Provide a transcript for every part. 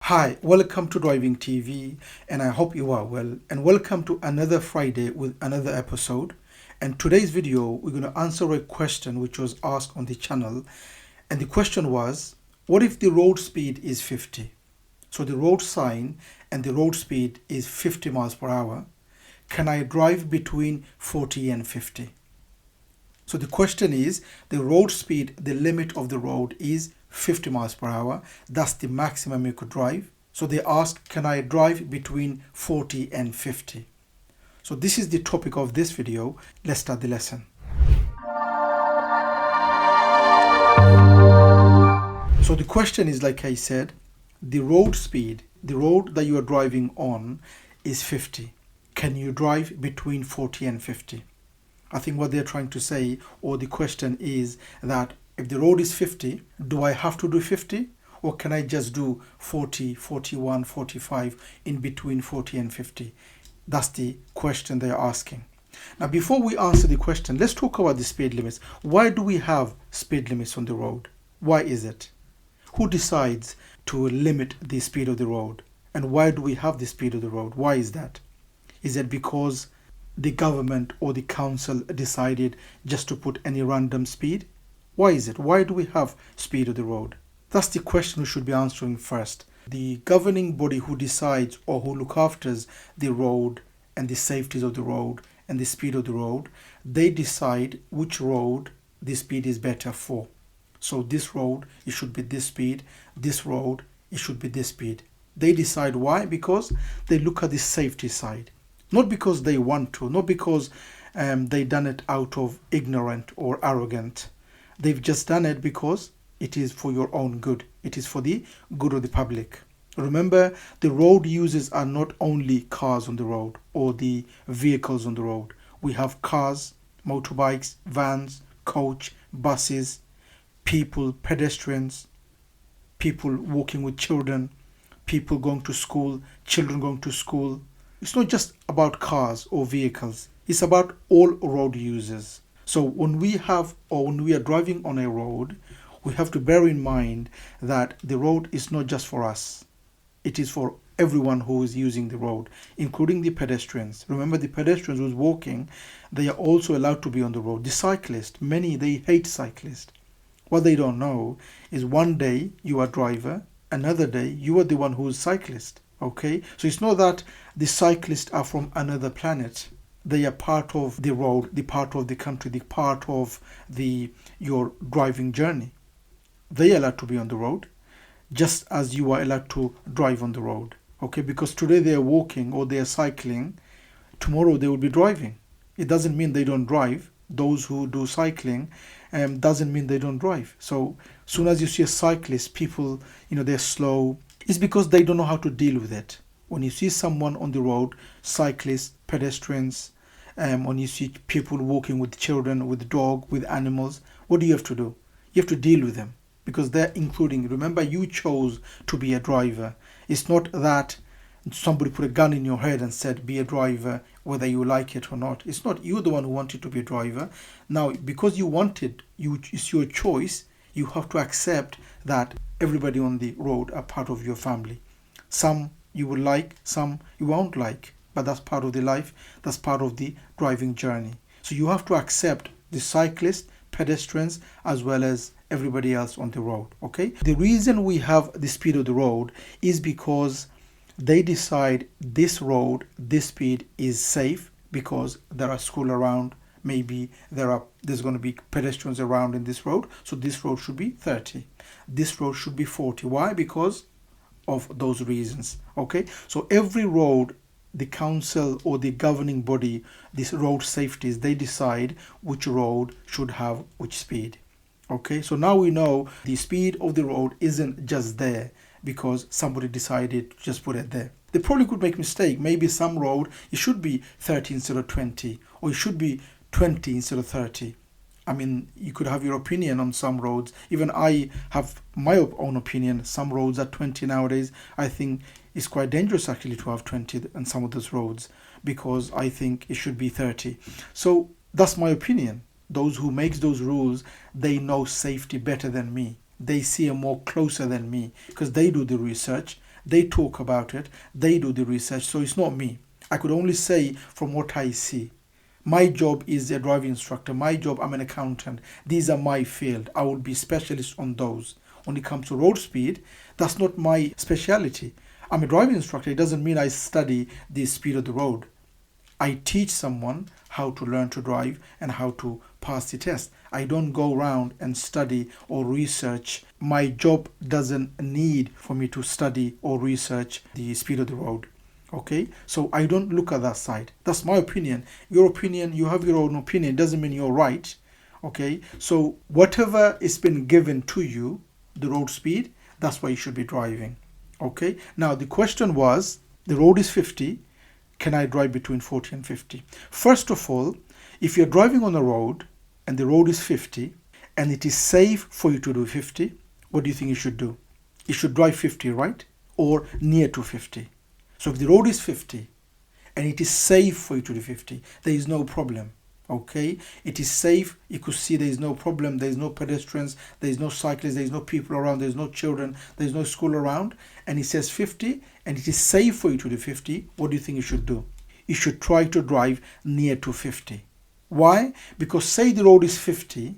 Hi, welcome to Driving TV, and I hope you are well. And welcome to another Friday with another episode. And today's video, we're going to answer a question which was asked on the channel. And the question was, what if the road speed is 50? So the road sign and the road speed is 50 miles per hour. Can I drive between 40 and 50? So the question is, the road speed, the limit of the road is 50 miles per hour. That's the maximum you could drive. So they ask, can I drive between 40 and 50? So this is the topic of this video. Let's start the lesson. So the question is, like I said, the road speed, the road that you are driving on is 50. Can you drive between 40 and 50? I think what they're trying to say, or the question is that if the road is 50, do I have to do 50? Or can I just do 40, 41, 45 in between 40 and 50? That's the question they're asking. Now, before we answer the question, let's talk about the speed limits. Why do we have speed limits on the road? Why is it? Who decides to limit the speed of the road? And why do we have the speed of the road? Why is that? Is it because the government or the council decided just to put any random speed? Why is it? Why do we have speed of the road? That's the question we should be answering first. The governing body who decides or who look after the road and the safeties of the road and the speed of the road, they decide which road the speed is better for. So this road, it should be this speed. This road, it should be this speed. They decide why? Because they look at the safety side. Not because they want to, not because they done it out of ignorant or arrogant. They've just done it because it is for your own good. It is for the good of the public. Remember, the road users are not only cars on the road or the vehicles on the road. We have cars, motorbikes, vans, coach, buses, people, pedestrians, people walking with children, people going to school, children going to school. It's not just about cars or vehicles. It's about all road users. So when we are driving on a road, we have to bear in mind that the road is not just for us. It is for everyone who is using the road, including the pedestrians. Remember, the pedestrians who's walking, they are also allowed to be on the road. The cyclists, many, they hate cyclists. What they don't know is one day you are driver, another day you are the one who is cyclist. Okay, so it's not that the cyclists are from another planet. They are part of the road, the part of the country, the part of your driving journey. They are allowed to be on the road, just as you are allowed to drive on the road. Okay, because today they are walking or they are cycling, tomorrow they will be driving. It doesn't mean they don't drive. Those who do cycling doesn't mean they don't drive. So soon as you see a cyclist, people, they're slow. It's because they don't know how to deal with it. When you see someone on the road, cyclists, pedestrians, when you see people walking with children, with dog, with animals, what do you have to do? You have to deal with them because they're including. Remember, you chose to be a driver. It's not that somebody put a gun in your head and said, be a driver, whether you like it or not. It's not you the one who wanted to be a driver. Now, because you wanted, it's your choice, you have to accept that everybody on the road are part of your family. Some you will like, some you won't like, but that's part of the life, that's part of the driving journey. So you have to accept the cyclists, pedestrians, as well as everybody else on the road. Okay, the reason we have the speed of the road is because they decide this road, this speed is safe because there are schools around. Maybe there's going to be pedestrians around in this road, so this road should be 30. This road should be 40. Why? Because of those reasons. Okay, so every road, the council or the governing body, these road safeties, they decide which road should have which speed. Okay, so now we know the speed of the road isn't just there because somebody decided to just put it there. They probably could make a mistake. Maybe some road, it should be 30 instead of 20, or it should be 20 instead of 30. I mean, you could have your opinion on some roads. Even I have my own opinion. Some roads are 20 nowadays. I think it's quite dangerous actually to have 20 on some of those roads because I think it should be 30. So that's my opinion. Those who make those rules, they know safety better than me. They see a more closer than me because they do the research They talk about it, they do the research, so it's not me. I could only say from what I see. My job is a driving instructor. My job, I'm an accountant. These are my field. I will be specialist on those. When it comes to road speed, that's not my speciality. I'm a driving instructor. It doesn't mean I study the speed of the road. I teach someone how to learn to drive and how to pass the test. I don't go around and study or research. My job doesn't need for me to study or research the speed of the road. Okay, so I don't look at that side. That's my opinion. Your opinion, you have your own opinion. It doesn't mean you're right. Okay, so whatever is been given to you, the road speed, that's why you should be driving. Okay, now the question was, the road is 50. Can I drive between 40 and 50? First of all, if you're driving on a road and the road is 50 and it is safe for you to do 50, what do you think you should do? You should drive 50, right? Or near to 50. So if the road is 50 and it is safe for you to do 50, there is no problem. Okay, it is safe. You could see there is no problem. There is no pedestrians. There is no cyclists. There is no people around. There is no children. There is no school around. And it says 50 and it is safe for you to do 50. What do you think you should do? You should try to drive near to 50. Why? Because say the road is 50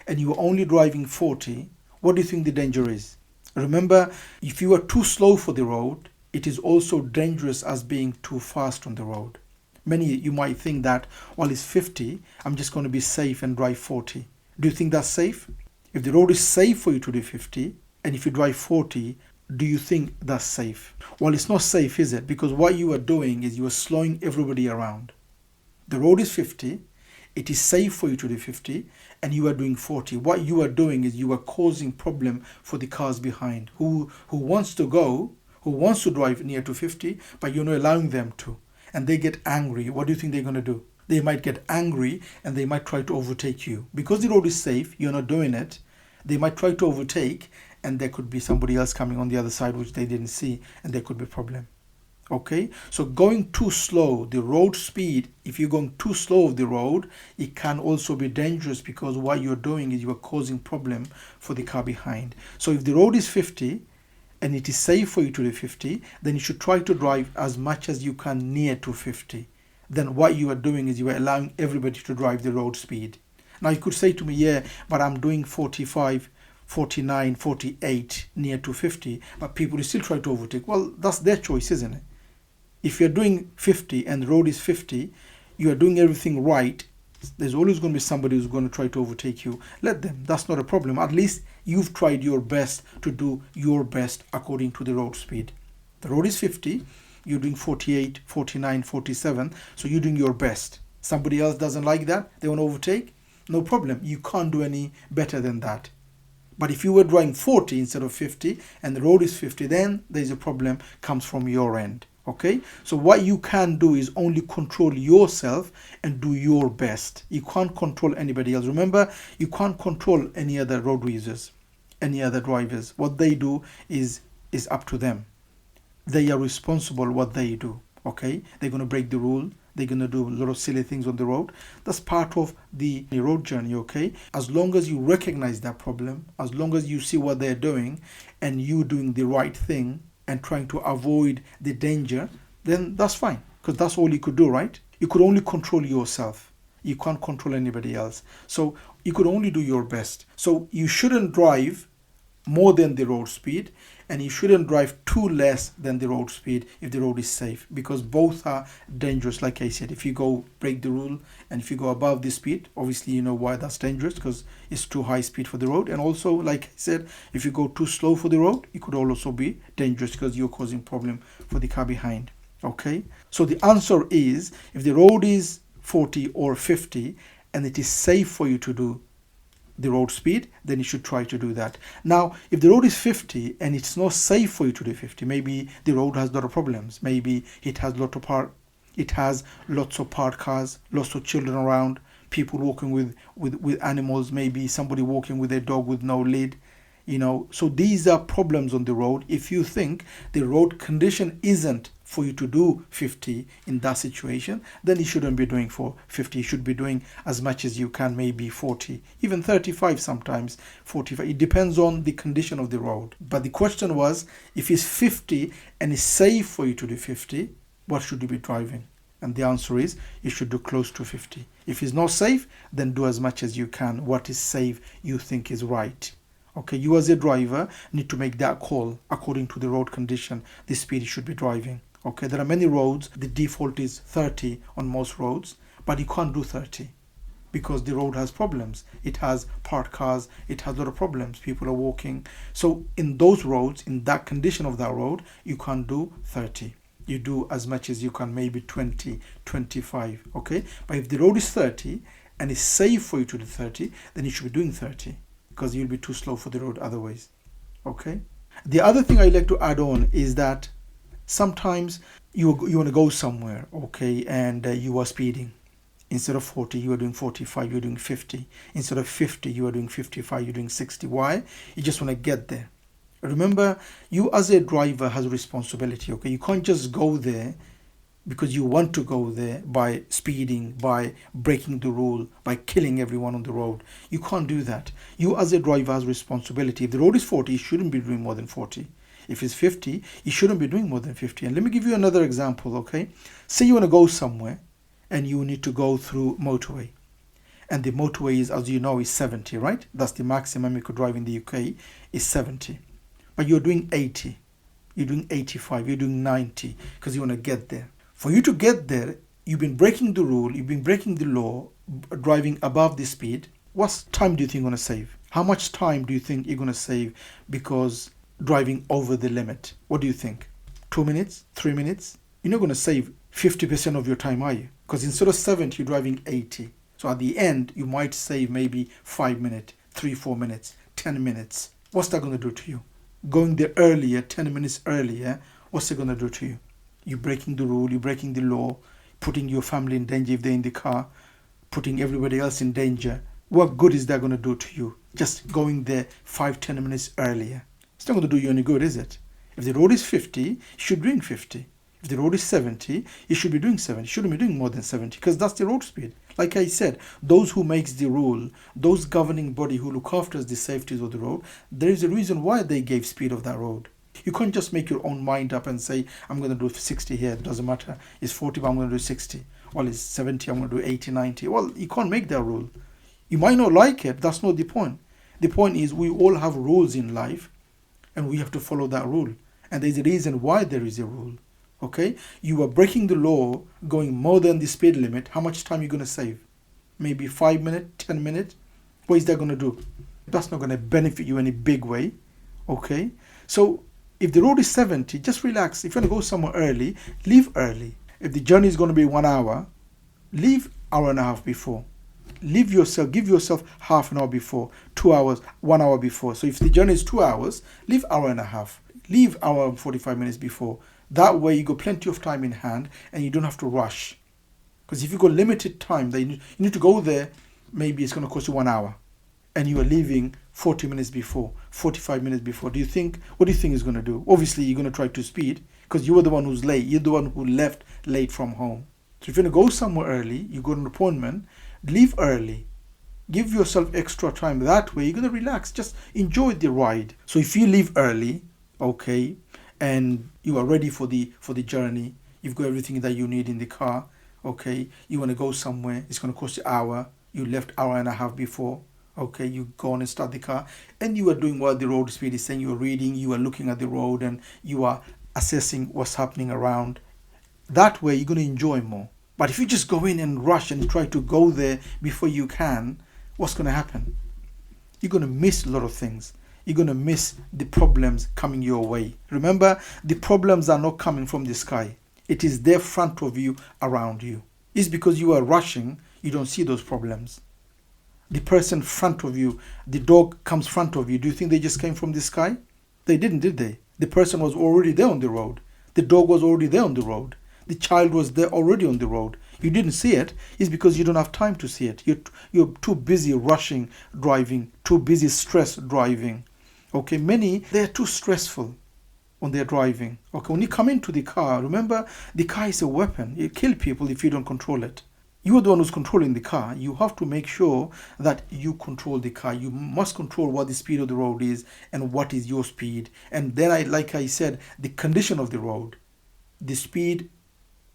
and you are only driving 40. What do you think the danger is? Remember, if you are too slow for the road, it is also dangerous as being too fast on the road. Many, you might think that, well, it's 50, I'm just going to be safe and drive 40. Do you think that's safe? If the road is safe for you to do 50, and if you drive 40, do you think that's safe? Well, it's not safe, is it? Because what you are doing is you are slowing everybody around. The road is 50, it is safe for you to do 50, and you are doing 40. What you are doing is you are causing problem for the cars behind who wants to go, who wants to drive near to 50, but you're not allowing them to. And they get angry. What do you think they're going to do? They might get angry and they might try to overtake you. Because the road is safe, you're not doing it. They might try to overtake and there could be somebody else coming on the other side which they didn't see and there could be a problem. Okay, so going too slow, the road speed, if you're going too slow of the road, it can also be dangerous because what you're doing is you are causing problem for the car behind. So if the road is 50, and it is safe for you to do 50, then you should try to drive as much as you can near to 50. Then what you are doing is you are allowing everybody to drive the road speed. Now you could say to me, yeah, but I'm doing 45, 49, 48 near to 50, but people still try to overtake. Well, that's their choice, isn't it? If you're doing 50 and the road is 50, you are doing everything right, there's always going to be somebody who's going to try to overtake you. Let them. That's not a problem. At least you've tried your best to do your best according to the road speed. The road is 50. You're doing 48, 49, 47. So you're doing your best. Somebody else doesn't like that. They want to overtake. No problem. You can't do any better than that. But if you were driving 40 instead of 50 and the road is 50, then there's a problem comes from your end. Okay, so what you can do is only control yourself and do your best. You can't control anybody else. Remember, you can't control any other road users, any other drivers. What they do is up to them. They are responsible what they do. Okay, they're going to break the rule. They're going to do a lot of silly things on the road. That's part of the road journey. Okay, as long as you recognize that problem, as long as you see what they're doing and you doing the right thing and trying to avoid the danger, then that's fine. Because that's all you could do, right? You could only control yourself. You can't control anybody else. So you could only do your best. So you shouldn't drive more than the road speed and you shouldn't drive too less than the road speed if the road is safe, because both are dangerous. Like I said, if you go break the rule and if you go above the speed, obviously you know why that's dangerous, because it's too high speed for the road. And also, like I said, if you go too slow for the road, it could also be dangerous because you're causing problem for the car behind. Okay, so the answer is, if the road is 40 or 50 and it is safe for you to do the road speed, then you should try to do that. Now, if the road is 50 and it's not safe for you to do 50, maybe the road has a lot of problems. Maybe it has lots of parked cars, lots of children around, people walking with animals, maybe somebody walking with a dog with no lid. So these are problems on the road. If you think the road condition isn't for you to do 50 in that situation, then you shouldn't be doing 50. You should be doing as much as you can, maybe 40, even 35 sometimes, 45. It depends on the condition of the road. But the question was, if it's 50 and it's safe for you to do 50, what should you be driving? And the answer is, you should do close to 50. If it's not safe, then do as much as you can. What is safe, you think is right. Okay, you as a driver need to make that call according to the road condition, the speed you should be driving. Okay, there are many roads, the default is 30 on most roads, but you can't do 30 because the road has problems. It has parked cars, it has a lot of problems, people are walking. So in those roads, in that condition of that road, you can't do 30. You do as much as you can, maybe 20, 25, okay? But if the road is 30 and it's safe for you to do 30, then you should be doing 30. Because you'll be too slow for the road otherwise. Okay. The other thing I like to add on is that sometimes you want to go somewhere, okay, and you are speeding. Instead of 40, you are doing 45, you're doing 50. Instead of 50, you are doing 55, you're doing 60. Why? You just want to get there. Remember, you as a driver has a responsibility, okay? You can't just go there because you want to go there by speeding, by breaking the rule, by killing everyone on the road. You can't do that. You as a driver has responsibility. If the road is 40, you shouldn't be doing more than 40. If it's 50, you shouldn't be doing more than 50. And let me give you another example, okay? Say you want to go somewhere and you need to go through motorway. And the motorway is, as you know, is 70, right? That's the maximum you could drive in the UK, is 70. But you're doing 80. You're doing 85. You're doing 90 because you want to get there. For you to get there, you've been breaking the rule, you've been breaking the law, driving above the speed. What time do you think you're going to save? How much time do you think you're going to save because driving over the limit? What do you think? 2 minutes? 3 minutes? You're not going to save 50% of your time, are you? Because instead of 70, you're driving 80. So at the end, you might save maybe 5 minutes, 3-4 minutes, 10 minutes. What's that going to do to you? Going there earlier, 10 minutes earlier, what's it going to do to you? You're breaking the rule, you're breaking the law, putting your family in danger if they're in the car, putting everybody else in danger. What good is that going to do to you? Just going there 5-10 minutes earlier. It's not going to do you any good, is it? If the road is 50, you should be doing 50. If the road is 70, you should be doing 70. You shouldn't be doing more than 70 because that's the road speed. Like I said, those who makes the rule, those governing body who look after the safeties of the road, there is a reason why they gave speed of that road. You can't just make your own mind up and say, I'm going to do 60 here. It doesn't matter. It's 40, but I'm going to do 60. Well, it's 70, I'm going to do 80, 90. Well, you can't make that rule. You might not like it. That's not the point. The point is we all have rules in life and we have to follow that rule. And there's a reason why there is a rule. Okay? You are breaking the law, going more than the speed limit. How much time are you going to save? Maybe 5 minutes, 10 minutes? What is that going to do? That's not going to benefit you in a big way. Okay? So, if the road is 70, just relax. If you want to go somewhere early, leave early. If the journey is going to be 1 hour, leave hour and a half before. Give yourself half an hour before, 2 hours, 1 hour before. So if the journey is 2 hours, leave hour and a half. Leave hour and 45 minutes before. That way you got plenty of time in hand and you don't have to rush. Because if you got limited time, then you need to go there, maybe it's going to cost you 1 hour. And you are leaving 40 minutes before, 45 minutes before. What do you think is going to do? Obviously, you're going to try to speed because you were the one who's late. You're the one who left late from home. So if you're going to go somewhere early, you got an appointment, leave early. Give yourself extra time. That way, you're going to relax. Just enjoy the ride. So if you leave early, okay, and you are ready for the journey, you've got everything that you need in the car, okay, you want to go somewhere, it's going to cost you an hour. You left hour and a half before. Okay, you go on and start the car and you are doing what the road speed is saying. You are reading, you are looking at the road and you are assessing what's happening around. That way you're going to enjoy more. But if you just go in and rush and try to go there before you can, what's going to happen? You're going to miss a lot of things. You're going to miss the problems coming your way. Remember, the problems are not coming from the sky. It is there front of you, around you. It's because you are rushing, you don't see those problems. The person front of you, the dog comes front of you. Do you think they just came from the sky? They didn't, did they? The person was already there on the road. The dog was already there on the road. The child was there already on the road. You didn't see it. It's because you don't have time to see it. You're too busy rushing, driving, too busy stress driving. Okay, many, they're too stressful. on their driving. Okay, when you come into the car, remember the car is a weapon. It kills people if you don't control it. You are the one who's controlling the car. You have to make sure that you control the car. You must control what the speed of the road is and what is your speed. And then, like I said, the condition of the road. The speed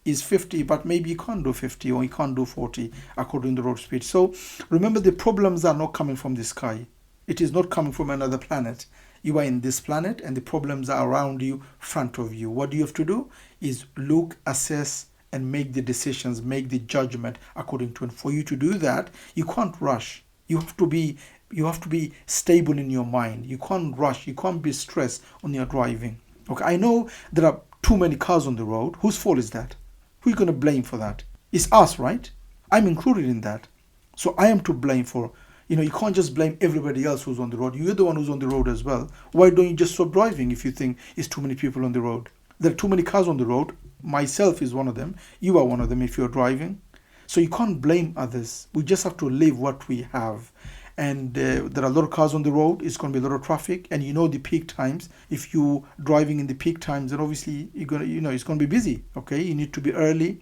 is 50, but maybe you can't do 50 or you can't do 40 according to the road speed. So remember, the problems are not coming from the sky. It is not coming from another planet. You are in this planet and the problems are around you, front of you. What you have to do is look, assess, and make the decisions, make the judgment according to it. For you to do that, you can't rush. You have to be stable in your mind. You can't rush. You can't be stressed when you're driving. Okay, I know there are too many cars on the road. Whose fault is that? Who are you going to blame for that? It's us, right? I'm included in that. So I am to blame for, you can't just blame everybody else who's on the road. You're the one who's on the road as well. Why don't you just stop driving if you think it's too many people on the road? There are too many cars on the road. Myself is one of them. You are one of them if you're driving. So you can't blame others. We just have to live what we have. And there are a lot of cars on the road. It's going to be a lot of traffic. And the peak times. If you're driving in the peak times, then obviously it's going to be busy. Okay, you need to be early.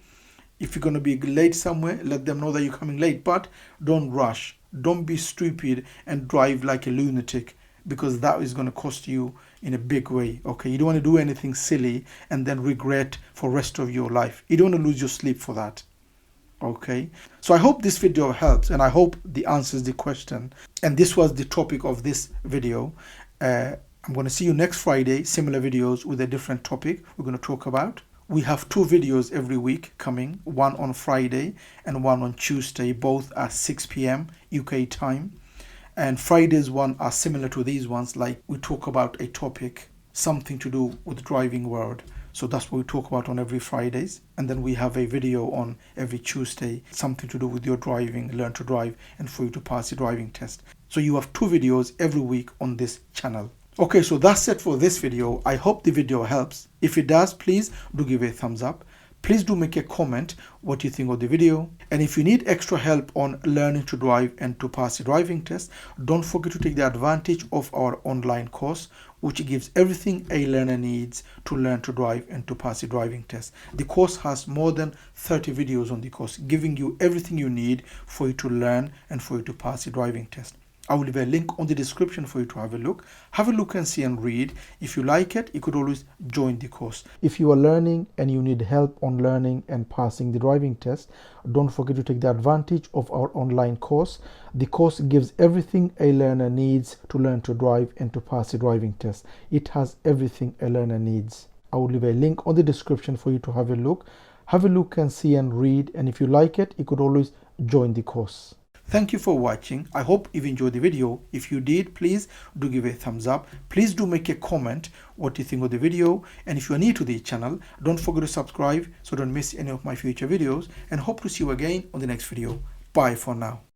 If you're going to be late somewhere, let them know that you're coming late. But don't rush. Don't be stupid and drive like a lunatic, because that is going to cost you in a big way. Okay, you don't want to do anything silly and then regret for the rest of your life. You don't want to lose your sleep for that. Okay, so I hope this video helps, and I hope it answers the question. And this was the topic of this video. I'm going to see you next Friday, similar videos with a different topic we're going to talk about. We have 2 videos every week coming, one on Friday and one on Tuesday, both at 6 p.m. UK time. And Friday's one are similar to these ones, like we talk about a topic, something to do with the driving world. So that's what we talk about on every Fridays. And then we have a video on every Tuesday, something to do with your driving, learn to drive, and for you to pass the driving test. So you have 2 videos every week on this channel. Okay, so that's it for this video. I hope the video helps. If it does, please do give a thumbs up. Please do make a comment what you think of the video. And if you need extra help on learning to drive and to pass the driving test, don't forget to take the advantage of our online course, which gives everything a learner needs to learn to drive and to pass the driving test. The course has more than 30 videos on the course, giving you everything you need for you to learn and for you to pass the driving test. I will leave a link on the description for you to have a look. Have a look and see and read. If you like it, you could always join the course. If you are learning and you need help on learning and passing the driving test, don't forget to take the advantage of our online course. The course gives everything a learner needs to learn to drive and to pass the driving test. It has everything a learner needs. I will leave a link on the description for you to have a look. Have a look and see and read. And if you like it, you could always join the course. Thank you for watching. I hope you've enjoyed the video. If you did, please do give a thumbs up. Please do make a comment what you think of the video. And if you are new to the channel, don't forget to subscribe so don't miss any of my future videos. And hope to see you again on the next video. Bye for now.